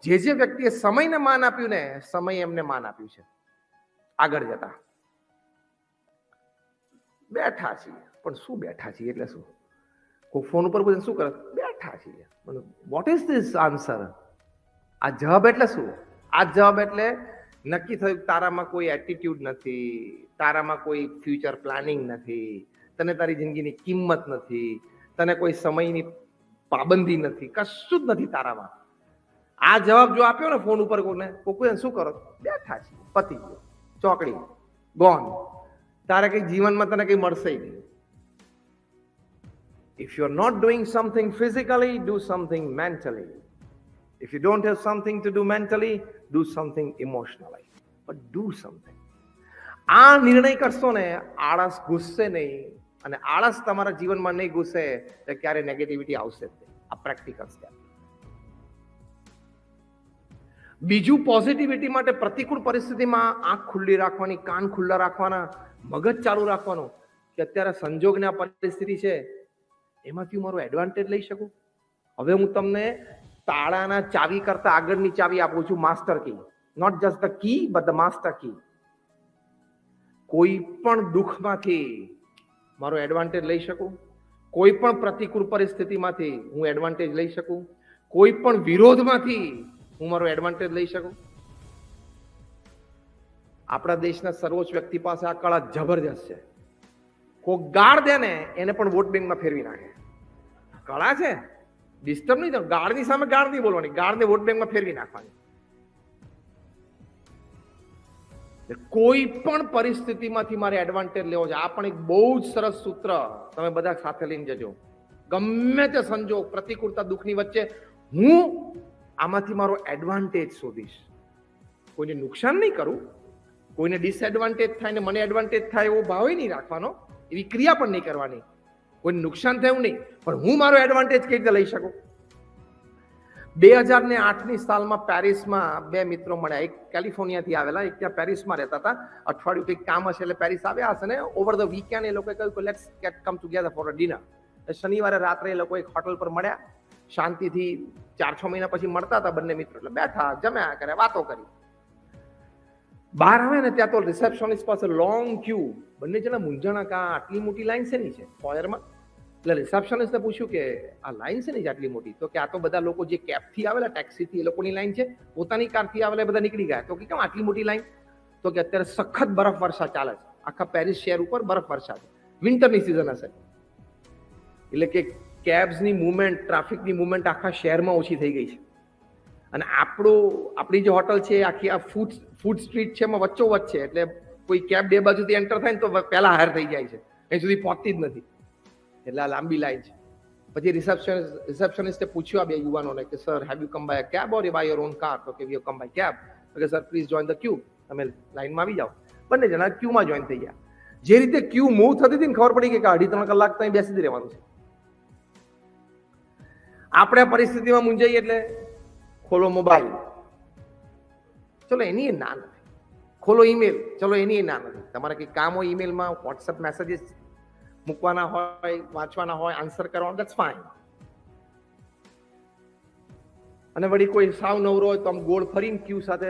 જે વ્યક્તિએ સમયને માન આપ્યું ને, સમય એમને માન આપ્યું છે. આગળ જતા બેઠા છીએ, પણ શું બેઠા છીએ એટલે શું? કોઈ ફોન ઉપર પૂછે શું કરે? બેઠા છીએ. What is this answer? આ જવાબ એટલે શું? આ જવાબ એટલે નક્કી થયું તારામાં કોઈ એટીટ્યુડ નથી, તારામાં કોઈ ફ્યુચર પ્લાનિંગ નથી, તને તારી જિંદગીની કિંમત નથી, તને કોઈ સમયની પાબંદી નથી, કશું જ નથી તારામાં. આ જવાબ જો આપ્યો ને ફોન ઉપર કોઈને, કોઈ શું કરો? બેઠા છીએ, પતી ગયો, ચોકડી ગોન. તારે કઈ જીવનમાં તને કઈ મળશે નહીં. If you're not doing something physically, do something mentally. If you don't have something to do mentally, do something emotionally. But do something. આ નિર્ણય કરશો ને, આળસ ઘૂસશે નહીં, અને આળસ તમારા જીવનમાં નહીં ઘૂસે તો ક્યારે નેગેટિવિટી આવશે જ નહીં. આ પ્રેક્ટિકલ સ્ટેપ. બીજું, પોઝિટિવિટી માટે પ્રતિકૂળ પરિસ્થિતિમાં આંખ ખુલ્લી રાખવાની, કાન ખુલ્લા રાખવાના, મગજ ચાલુ રાખવાનું કે અત્યારે સંજોગની આ પરિસ્થિતિ છે, એમાંથી હું મારું એડવાન્ટેજ લઈ શકું. હવે હું તમને તાળાના ચાવી કરતા આગળની ચાવી આપું છું, master key. Not just the key but the master key. કોઈ પણ દુઃખમાંથી મારો એડવાન્ટેજ લઈ શકું, કોઈ પણ પ્રતિકૂળ પરિસ્થિતિમાંથી હું એડવાન્ટેજ લઈ શકું, કોઈ પણ વિરોધમાંથી હું મારો એડવાન્ટેજ લઈ શકું. આપણા દેશના સર્વોચ્ચ વ્યક્તિ પાસે આ કળા જબરજસ્ત છે. કોક ગાળ દે ને એને પણ વોટ બેંકમાં ફેરવી નાખે. કળા છે, ડિસ્ટર્બ નહીં થવું. ગાળની સામે ગાળ નહીં બોલવાની, ગાળને વોટ બેંકમાં ફેરવી નાખવાની. કોઈ પણ પરિસ્થિતિમાંથી મારે એડવાન્ટેજ લેવો છે. આ પણ એક બહુ જ સરસ સૂત્ર તમે બધા સાથે લઈને જજો. ગમે તે સંજોગ, પ્રતિકૂળતા, દુઃખની વચ્ચે હું આમાંથી મારો એડવાન્ટેજ શોધીશ. કોઈને નુકસાન નહીં કરું, કોઈને ડિસએડવાન્ટેજ થાય ને મને એડવાન્ટેજ થાય એવો ભાવ નહીં રાખવાનો, એવી ક્રિયા પણ નહીં કરવાની. કોઈને નુકસાન થયું નહીં, પણ હું મારો એડવાન્ટેજ કઈ રીતે લઈ શકું. 2008ની સાલમાં પેરિસમાં બે મિત્રો મળ્યા. એક કેલિફોર્નિયાથી આવેલા, એક ત્યાં પેરિસમાં રહેતા હતા. અઠવાડિયું કંઈક કામ હશે એટલે પેરિસ આવ્યા હશે ને ઓવર ધ વીકેન્ડ એ લોકોએ કહ્યું કે let's get come together for a dinner. શનિવારે રાત્રે એ લોકો એક હોટલ પર મળ્યા. શાંતિથી 4-6 મહિના પછી મળતા હતા બંને મિત્રો. એટલે બેઠા, જમ્યા કરે, વાતો કરી. બહાર આવે ને ત્યાં તો રિસેપ્શનિસ્ટ પાસે લોંગ ક્યુ. બંને જણા મૂંઝાણા કે આટલી મોટી લાઈન શેની છે ફોયરમાં. એટલે રિસેપ્શનિસ્ટને પૂછ્યું કે આ લાઈન શેની છે આટલી મોટી? તો કે આ તો બધા લોકો જે કેબથી આવેલા, ટેક્સીથી, એ લોકોની લાઈન છે. પોતાની કારથી આવેલા બધા નીકળી ગયા. તો કે કેમ આટલી મોટી લાઈન? તો કે અત્યારે સખત બરફ વર્ષા ચાલે છે. આખા પેરિસ શહેર ઉપર બરફ વર્ષા છે. વિન્ટરની સિઝન હશે. એટલે કે કેબ્સની મુવમેન્ટ, ટ્રાફિકની મુવમેન્ટ આખા શહેરમાં ઓછી થઈ ગઈ છે. અને આપણી જે હોટલ છે આખી આ ફૂડ સ્ટ્રીટ છે, એમાં વચ્ચોવચ્ચ છે. એટલે કોઈ કેબ બે બાજુથી એન્ટર થાય ને તો પહેલા હાયર થઈ જાય છે, અહીં સુધી પહોંચતી જ નથી. એટલે આ લાંબી લાઈન છે. પછી રિસેપ્શનિસ્ટે પૂછ્યું આ બે યુવાનોને કે sir, have you come by a cab or by your own car? તો કે we have come by cab. તો કે sir please join the queue. તમે લાઈનમાં આવી જાઓ. બંને જણા ક્યુમાં જોઈન થઈ ગયા. જે રીતે ક્યુ મૂવ થતી હતી ને ખબર પડી કે 2.5-3 કલાક તો અહીં બેસી જ રહેવાનું છે. આપણે આ પરિસ્થિતિમાં મૂંઝાઈએ એટલે ખોલો મોબાઈલ, ચલો એની ના નથી. ખોલો ઈમેલ, ચલો એની ના નથી. તમારે કંઈ કામ હોય ઈમેલમાં, વોટ્સએપ મેસેજીસ મૂકવાના હોય, વાંચવાના હોય, આન્સર કરવાનો, દેટ્સ ફાઇન. અને વળી કોઈ સાવ નવરો હોય તો આમ ગોળ ફરીને ક્યુ સાથે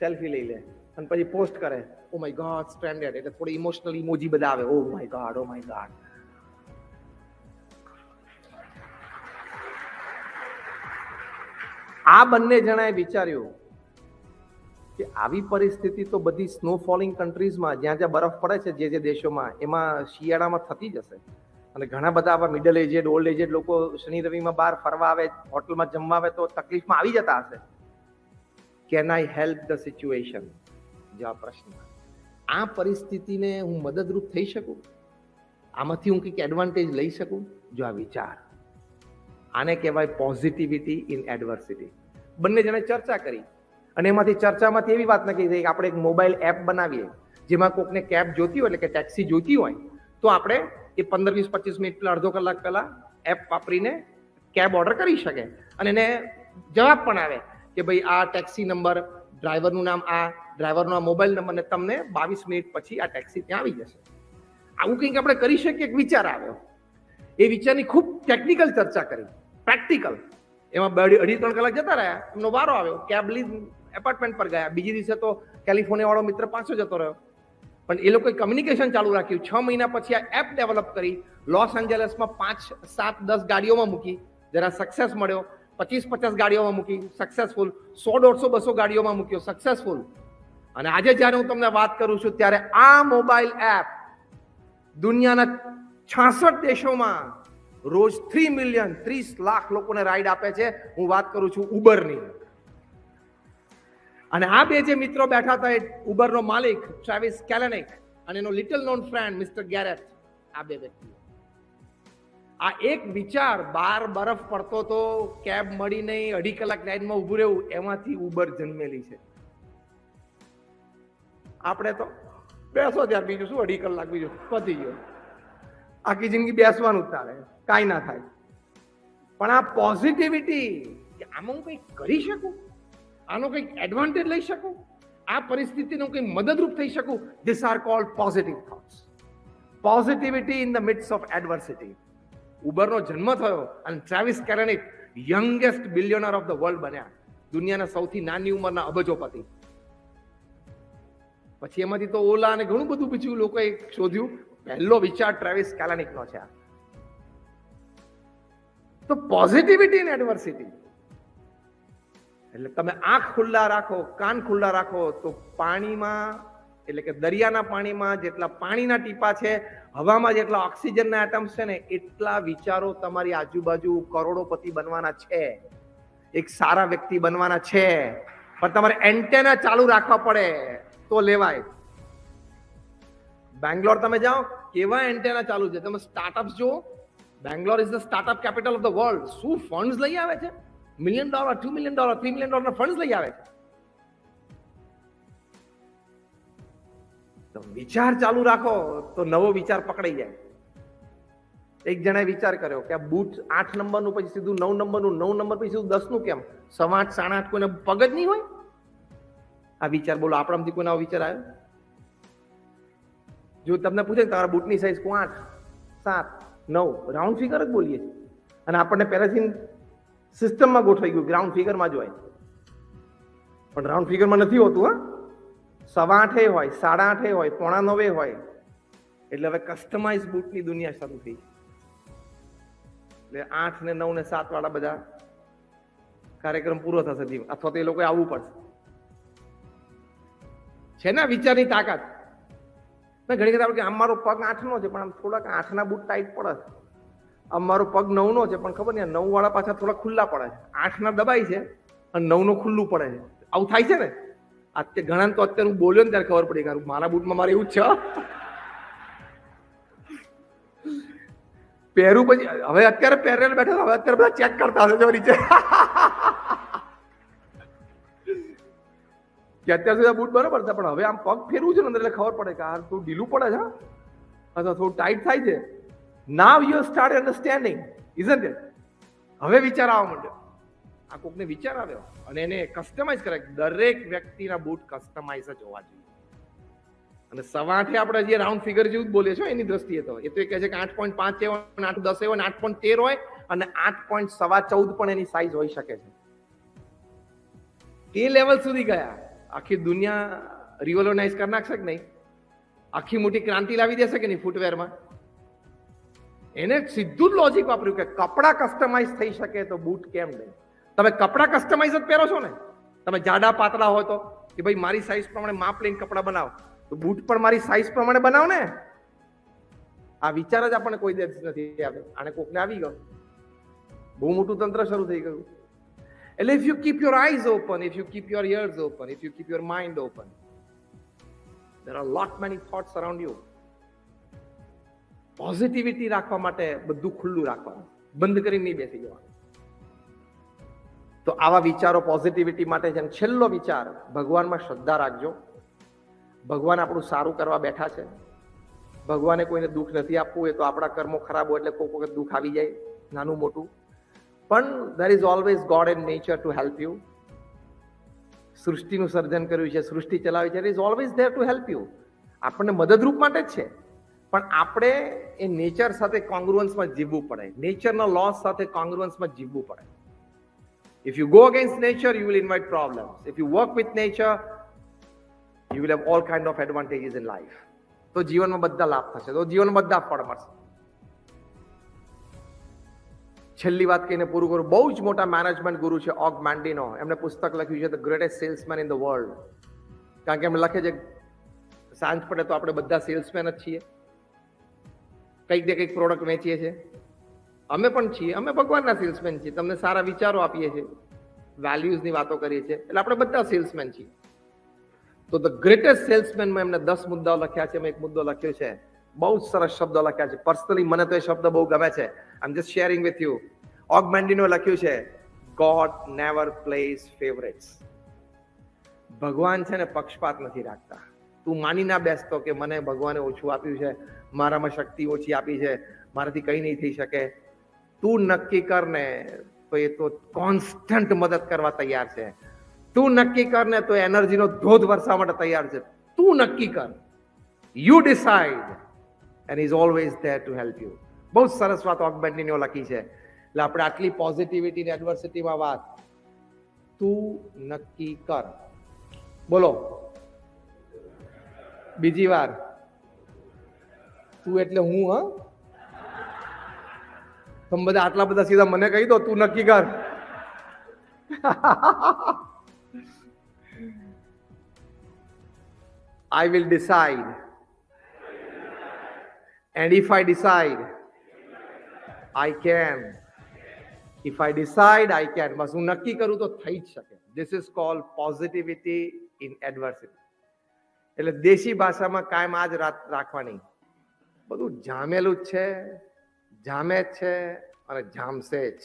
સેલ્ફી લઈ લે અને પછી પોસ્ટ કરે, ઓ માય ગોડ સ્ટ્રેન્ડેડ. એટલે થોડી ઇમોશનલ ઇમોજી બધા આવે, oh my God, oh my God. આ બંને જણાએ વિચાર્યું કે આવી પરિસ્થિતિ તો બધી સ્નો ફોલિંગ કન્ટ્રીઝમાં, જ્યાં જ્યાં બરફ પડે છે જે દેશોમાં, એમાં શિયાળામાં થતી જ હશે. અને ઘણા બધા આવા મિડલ એજેડ, ઓલ્ડ એજેડ લોકો શનિ રવિમાં બહાર ફરવા આવે, હોટલમાં જમવા આવે તો તકલીફમાં આવી જતા હશે. Can I help the situation? જવાબ પ્રશ્ન. આ પરિસ્થિતિને હું મદદરૂપ થઈ શકું? આમાંથી હું કંઈક એડવાન્ટેજ લઈ શકું? જો આ વિચાર, આને કહેવાય પોઝિટિવિટી ઇન એડવર્સિટી. બંને જણે ચર્ચા કરી અને એમાંથી ચર્ચામાંથી એવી વાત નક્કી થઈ કે આપણે એક મોબાઈલ એપ બનાવીએ, જેમાં કોકને કેબ જોતી હોય, એટલે કે ટેક્સી જોઈતી હોય, તો આપણે એ 15-20-25 મિનિટ પહેલા, અડધો કલાક પહેલા એપ વાપરીને કેબ ઓર્ડર કરી શકે. અને એને જવાબ પણ આવે કે ભાઈ આ ટેક્સી નંબર, ડ્રાઈવરનું નામ આ, ડ્રાઈવરનો આ મોબાઈલ નંબર, ને તમને 22 મિનિટ પછી આ ટેક્સી ત્યાં આવી જશે. આવું કંઈક આપણે કરી શકીએ. એક વિચાર આવ્યો. એ વિચારની ખૂબ ટેકનિકલ ચર્ચા કરી, પ્રેક્ટિકલ. એમાં 2.5-3 કલાક જતા રહ્યા, એમનો વારો આવ્યો, કેબ લીધ, એપાર્ટમેન્ટ પર ગયા. બીજી દિવસે તો કેલિફોર્નિયા વાળો મિત્ર પાછો જતો રહ્યો. પણ એ લોકોએ કમ્યુનિકેશન ચાલુ રાખ્યું. 6 મહિના પછી આ એપ ડેવલપ કરી, લોસ એન્જલસમાં 5, 7, 10 ગાડીઓમાં મૂકી, જરા સક્સેસ મળ્યો. 25-50 ગાડીઓમાં મૂકી, સક્સેસફુલ. 100, 150, 200 ગાડીઓમાં મૂક્યો, સક્સેસફુલ. અને આજે જ્યારે હું તમને વાત કરું છું ત્યારે આ મોબાઈલ એપ દુનિયાના 66 દેશોમાં રોજ 3 મિલિયન 30 લાખ લોકોને રાઈડ આપે છે. હું વાત કરું છું ઉબરની. અને આ બે જે મિત્રો બેઠા હતા, ઉબરનો માલિક ટ્રેવિસ કેલેનિક અને એનો little non friend mister Garrett, આ બે વ્યક્તિઓ, આ એક વિચાર, બહાર બરફ પડતો તો કેબ મળી નહીં, 2.5 કલાક લાઈનમાં ઉભું રહેવું, એમાંથી ઉબર જન્મેલી છે. આપણે તો બેસો ત્યાં, બીજું શું 2.5 કલાક, બીજું પતી ગયો, આખી જિંદગી બેસવાનું જ ચાલે, કાંઈ ના થાય. પણ આ પોઝિટિવિટી, કે આમાં હું કંઈક કરી શકું, આનો કંઈક એડવાન્ટેજ લઈ શકું, આ પરિસ્થિતિનો કંઈક મદદરૂપ થઈ શકું, this are called positive thoughts. Positivity in the midst of adversity. ઉબરનો જન્મ થયો અને Travis Kalanick youngest billionaire of the world બન્યા, દુનિયાના સૌથી નાની ઉંમરના અબજોપતિ. પછી એમાંથી તો ઓલા અને ઘણું બધું બીજું લોકોએ શોધ્યું. પહેલો વિચાર ટ્રેવિસ કેલેનિકનો છે. તો પોઝિટિવિટી ઇન એડવર્સિટી એટલે તમે આંખ ખુલ્લા રાખો, કાન ખુલ્લા રાખો, તો પાણીમાં, એટલે કે દરિયાના પાણીમાં જેટલા પાણીના ટીપા છે, હવામાં જેટલા ઓક્સિજનના એટમ્સ છે ને, એટલા વિચારો તમારી આજુબાજુ કરોડોપતિ બનવાના છે, એક સારા વ્યક્તિ બનવાના છે. પણ તમારે એન્ટેના ચાલુ રાખવા પડે તો લેવાય. બેંગ્લોર તમે જાઓ, કેવા એન્ટેના ચાલુ છે. તમે સ્ટાર્ટઅપ્સ જુઓ, Bangalore is the startup capital of the world. શું ફંડ્સ લઈ આવે છે, $1 million, $2 million, $3 million ના ફંડ્સ લઈ આવે છે. તો વિચાર ચાલુ રાખો તો નવો વિચાર પકડાઈ જાય. એક જણાએ વિચાર કર્યો કે આ બૂટ 8 નંબરનું પછી સીધું 9 નંબરનું, 9 નંબર પછી સીધું 10 નું કેમ, 8, 8.5 કોઈને પગ જ નહીં હોય. આ વિચાર, બોલો આપણામાંથી કોઈને આવો વિચાર આવ્યો? જો તમને પૂછે તમારા બૂટની સાઈઝ 8, 7, 9, રાઉન્ડ ફિગર જ બોલીએ છીએ. અને આપણને પહેલાથી સિસ્ટમમાં ગોઠવાઈ ગયું, ગ્રાઉન્ડ ફિગરમાં જ હોય. પણ રાઉન્ડ ફિગરમાં નથી હોતું. હા, 8.25 હોય, 8.5 હોય, 8.25 હોય. એટલે હવે કસ્ટમાઇઝ બૂટની દુનિયા શરૂ થઈ. એટલે 8 ને 9 ને 7 વાળા બધા કાર્યક્રમ પૂરો થશે જીવ, અથવા તો એ લોકોએ આવવું પડશે. છે ને વિચારની તાકાત. ઘણી વખત આપણે આમ મારો પગ 8 નો છે પણ આમ થોડાક 8 ના બૂટ ટાઈટ પડે છે, આમ મારો પગ 9 નો છે પણ ખબર નહીં 9 વાળા પાછા થોડા ખુલ્લા પડે છે, 8 ના દબાઈ છે અને 9 નો ખુલ્લું પડે છે. આવું થાય છે ને. અત્યારે ઘણા તો અત્યારે હું બોલ્યો ને ત્યારે ખબર પડી કે મારા બૂટમાં મારે એવું જ છે. પહેરું પછી હવે અત્યારે પહેરેલ બેઠો, હવે અત્યારે બધા ચેક કરતા હશે જો નીચે કે અત્યાર સુધી બૂટ બરોબર છે, પણ હવે આમ પગ ફેરવું છે ને એટલે ખબર પડે કે આ થોડું ઢીલું પડે છે અથવા થોડું ટાઈટ થાય છે. Now you start understanding, isn't it? હવે વિચાર આવવા માંડ્યો. આ કોકને વિચાર આવ્યો અને એને કસ્ટમાઇઝ કરે. દરેક વ્યક્તિના બૂટ કસ્ટમાઇઝ જ હોવા જોઈએ. અને 8.5 આપણે જે રાઉન્ડ ફિગર જેવું જ બોલીએ છો એની દ્રષ્ટિએ તો એ તો કહે છે કે 8.5 હોય, 8.10 હોય, 8.13 હોય અને 8.14 પણ એની સાઈઝ હોઈ શકે છે. તે લેવલ સુધી ગયા. આખી દુનિયા રિવોલ્યુશનાઇઝ કરી નાખશે કે નહીં? આખી મોટી ક્રાંતિ લાવી દેશે કે નહીં ફૂટવેરમાં? એને સીધું જ લોજિક વાપર્યું કે કપડા કસ્ટમાઇઝ થઈ શકે તો બૂટ કેમ નહીં? તમે કપડા કસ્ટમાઇઝ જ પહેરો છો ને. તમે જાડા પાતળા હોય તો કે ભાઈ મારી સાઈઝ પ્રમાણે માપ લઈને કપડા બનાવો, તો બૂટ પણ મારી સાઈઝ પ્રમાણે બનાવ ને. આ વિચાર જ આપણને કોઈ દિવસ નથી આવે. આને કોકને આવી ગયો, બહુ મોટું તંત્ર શરૂ થઈ ગયું. એટલે if you keep your eyes open, if you keep your ears open, if you keep your mind open, there are lot many thoughts around you. Positivity રાખવા માટે બધું ખુલ્લું રાખવાનું, બંધ કરીને નહીં બેસી જવાનું. તો આવા વિચારો પોઝિટિવિટી માટે છે. છેલ્લો વિચાર, ભગવાનમાં શ્રદ્ધા રાખજો. ભગવાન આપણું સારું કરવા બેઠા છે. ભગવાને કોઈને દુઃખ નથી આપવું. એ તો આપણા કર્મો ખરાબ હોય એટલે કોઈક વખત દુઃખ આવી જાય, નાનું મોટું. પણ there is always God in nature to help you. સૃષ્ટિનું સર્જન કર્યું છે, સૃષ્ટિ ચલાવી છે, is always there to help you. આપણને મદદરૂપ માટે જ છે. પણ આપણે એ નેચર સાથે કોંગ્રુઅન્સમાં જીવવું પડે, નેચરના લોસ સાથે કોંગ્રુઅન્સમાં જીવવું પડે. If you go against nature, you will invite problems. If you work with nature, you will have all kind of advantages in life. તો જીવનમાં બધા લાભ થશે, તો જીવનમાં બધા ફળ મળશે. છેલ્લી વાત કહીને પૂરું કરું. બહુ જ મોટા મેનેજમેન્ટ ગુરુ છે ઓગ મેન્ડિનો. એમને પુસ્તક લખ્યું છે the greatest salesman in the world. કારણ કે એમને લખે છે સાંજ પડે તો આપણે બધા સેલ્સમેન જ છીએ, કંઈક ને કંઈક પ્રોડક્ટ વેચીએ છીએ. અમે પણ છીએ, અમે ભગવાનના સેલ્સમેન છીએ. તમને સારા વિચારો આપીએ છીએ, વેલ્યુઝની વાતો કરીએ છીએ, એટલે આપણે બધા સેલ્સમેન છીએ. તો ધ ગ્રેટેસ્ટ સેલ્સમેનમાં એમને 10 મુદ્દાઓ લખ્યા છે. મેં એક મુદ્દો લખ્યો છે, બહુ જ સરસ શબ્દો લખ્યા છે. પર્સનલી મને તો એ શબ્દ બહુ ગમે છે. I am just sharing with you. Og Mandino લખ્યું છે, ગોડ નેવર પ્લેઝ ફેવરેટ્સ. ભગવાન છે ને પક્ષપાત નથી રાખતા. તું માની ના બેસતો કે મને ભગવાને ઓછું આપ્યું છે, મારામાં શક્તિ ઓછી આપી છે, મારાથી કંઈ નહીં થઈ શકે. તું નક્કી કર ને તો એ તો કોન્સ્ટન્ટ મદદ કરવા તૈયાર છે. તું નક્કી કર ને તો એનર્જીનો ધોધ વરસાવવા માટે તૈયાર છે. તું નક્કી કર. You decide and is always there to help you. બહુ સરસ વાત ઓગ મેન્ડિનો લખી છે. એટલે આપણે આટલી પોઝિટિવિટી ને એડવર્સિટીમાં વાત, તું નક્કી કર. બોલો બીજી વાર. તું એટલે હું. હા, તમે બધા આટલા બધા સીધા મને કહી દો તું નક્કી કર. I will decide. And if I decide, I can. If I decide, I can. બસ હું નક્કી કરું તો થઈ જ શકે. This is called positivity in adversity. એટલે દેશી ભાષામાં કાયમ આ જ રાખવાની. બધું જામેલું જ છે, જામે જ છે અને જામશે જ.